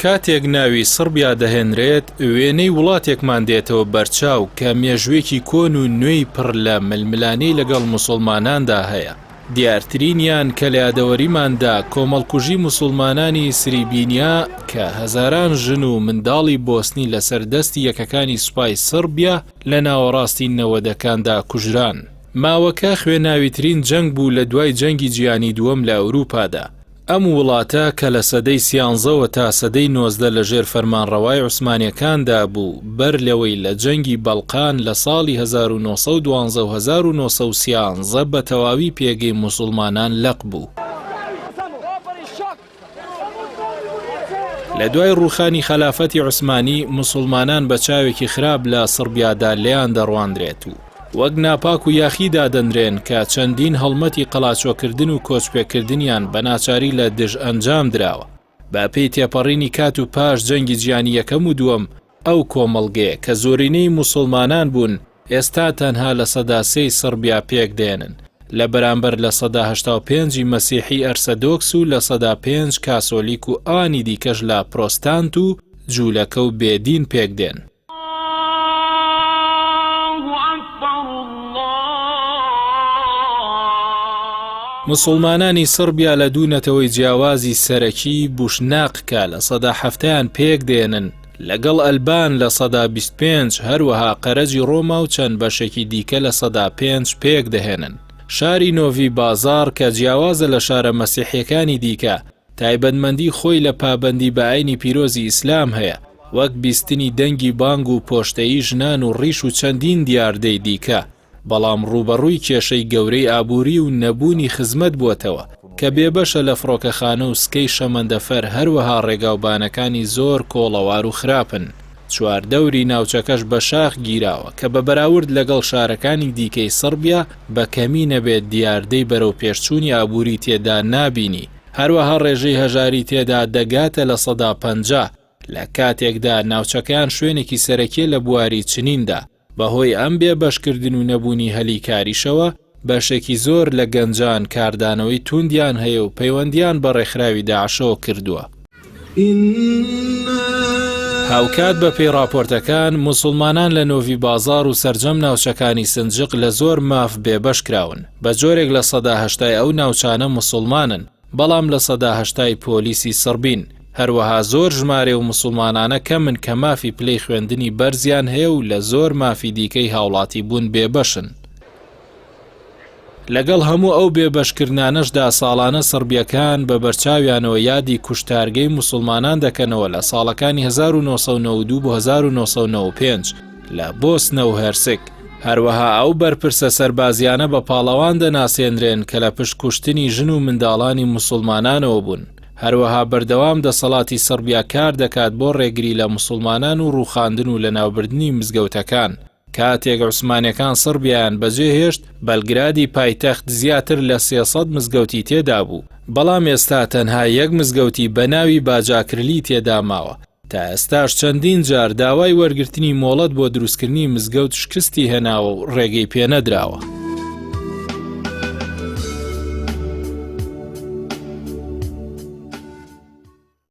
کاتێک ناوی سربیا دەهێنرێت وێنەی وڵاتێکمان دێتەوە بەرچاو کە مێژوێکی کۆن و نوێی پڕ لە ململانەی لەگەڵ موسڵماناندا هەیە. دیارترینیان کە لە یادەوەریماندا کۆمەڵکوژی موسڵمانانی سریبینیا کە هەزاران ژن و منداڵی بۆسنی لەسەر دەستی یەکەکانی سوپای سربیا لە ناوەڕاستی نەوەدەکاندا کوژران. ماوەکە خوێناویترین جەنگ بوو لە دوای جەنگی جیهانی دووەم لە ئەوروپادا. ئەم وڵاتە کە لە سەدەی 13 تا سەدەی 19 لە ژێر فەرمانڕەوای عوسمانیەکاندا بوو بەر لەوەی لە جەنگی بەڵقان لە ساڵی 1912 و 1913 بە تەواوی پێگەی موسڵمانان لەق بوو. لە دوای ڕوخانی خەلافەتی عوسمانی موسڵمانان بە چاوێکی خراپ لە سربیادا لێیان دەڕواندرێت و وەک ناپاک و یاخیدا دەنرێن کە چەندین هەڵمەتی قەڵاچۆکردن و کۆچپێکردنیان بە ناچاری لە دژ ئەنجام دراوە. بە پێی تێپەڕینی کات و پاش جەنگی جیهانی یەکەم و دووەم ئەو کۆمەڵگەیە کە زۆرینەی موسڵمانان بوون ئێستا تەنها لە سەدا 3 سربیا پێک دێنن لە بەرامبەر لە سەدا 85 مەسیحی ئەرسەدۆکس و لە سەدا 5 کاسۆلیک و ئانی دیکەش لە پرۆستانت و جوولەکە و بێدین پێک دێن. موسڵمانانی سربیا لە دوونەتەوەی جیاوازی سەرەکی بوشناقکە لە سەدا 7 پێک دێنن لەگەڵ ئەلبان لە سەدا 25 هەروەها قەرەجی ڕۆما و چەند بەشێکی دیکە لە سەدا 5 پێک دەهێنن. شاری نۆڤی بازار کە جیاوازە لە شارە مەسیحیەکانی دیکە تایبەتمەندی خۆی لە پابەندی بە ئاینی پیرۆزی ئیسلام هەیە وەک بیستنی دەنگی بانگ و پۆشتەیی ژنان و ڕیش و چەندین دیاردەی دیکە. بەڵام ڕوبەڕووی کێشەی گەورەی ئابووری و نەبوونی خزمەت بووەتەوە کە بێبەشە لە فڕۆکەخانە و سکەی شەمەندەفەر هەروەها ڕێگاوبانەکانی زۆر کۆڵەوار و خراپن. چواردەوری ناوچەکەش بە شاخ گیراوە کە بە بەراورد لەگەڵ شارەکانی دیکەی سربیا بە کەمی نەبێت دیاردەی بەرەو پێشچوونی ئابووری تێدا نابینی. هەروەها ڕێژەی هەژاری تێدا دەگاتە لە سەدا 50 لە کاتێکدا ناوچەکان شوێنێکی سەرەکیە لە بواری چنیندا. بەهۆی ئەم بێبەشکردن و نەبوونی هەلیکاریشەوە بەشێکی زۆر لە گەنجان کاردانەوەی توندیان هەیە و پەیوەندیان بە ڕێکخراوی داعشەوە کردووە. هاوکات بە پێی راپۆرتەکان موسڵمانان لە نۆڤی بازار و سەرجەم ناوچەکانی سنجق لە زۆر ماف بێبەش کراون. بە جۆرێک لە سەدا 80 ئەو ناوچانە موسڵمانن بەڵام لە سەدا 80 پۆلیسی سربین. هەروەها زۆر ژمارە و موسڵمانانە کەمن کە مافی پلەی خوێندنی بەرزیان هەیە و لە زۆر مافی دیکەی هاوڵاتی بوون بێبەشن. لەگەڵ هەموو ئەو بێبەشکردانەشدا ساڵانە سربیەکان بە بەرچاویانەوە یادی کوشتارگەی موسڵمانان دەکەنەوە لە ساڵەکانی 1992 بۆ 1995 لە بۆسنە و هەرسک. هەروەها ئەو بەرپرسە سەربازیانە بە پاڵەوان دەناسێنرێن کە لە پشت کوشتنی ژن و منداڵانی موسڵمانانەوە بوون. هەروەها بەردەوام دەسەڵاتی سربیا کار دەکات بۆ ڕێگری لە موسڵمانان و ڕووخاندن و لە ناوبردنی مزگەوتەکان. کاتێک عوسمانیەکان سربیان بەجێهێشت بەلگرادی پایتەخت زیاتر لە 300 مزگەوتی تێدا بوو بەڵام ئێستا تەنها یەک مزگەوتی بە ناوی باجاکرلی تێدا ماوە. تا ئێستاش چەندین جار داوای وەرگرتنی مۆڵەت بۆ دروستکردنی مزگەوت شکستی هێناوە و ڕێگەی پێ نەدراوە.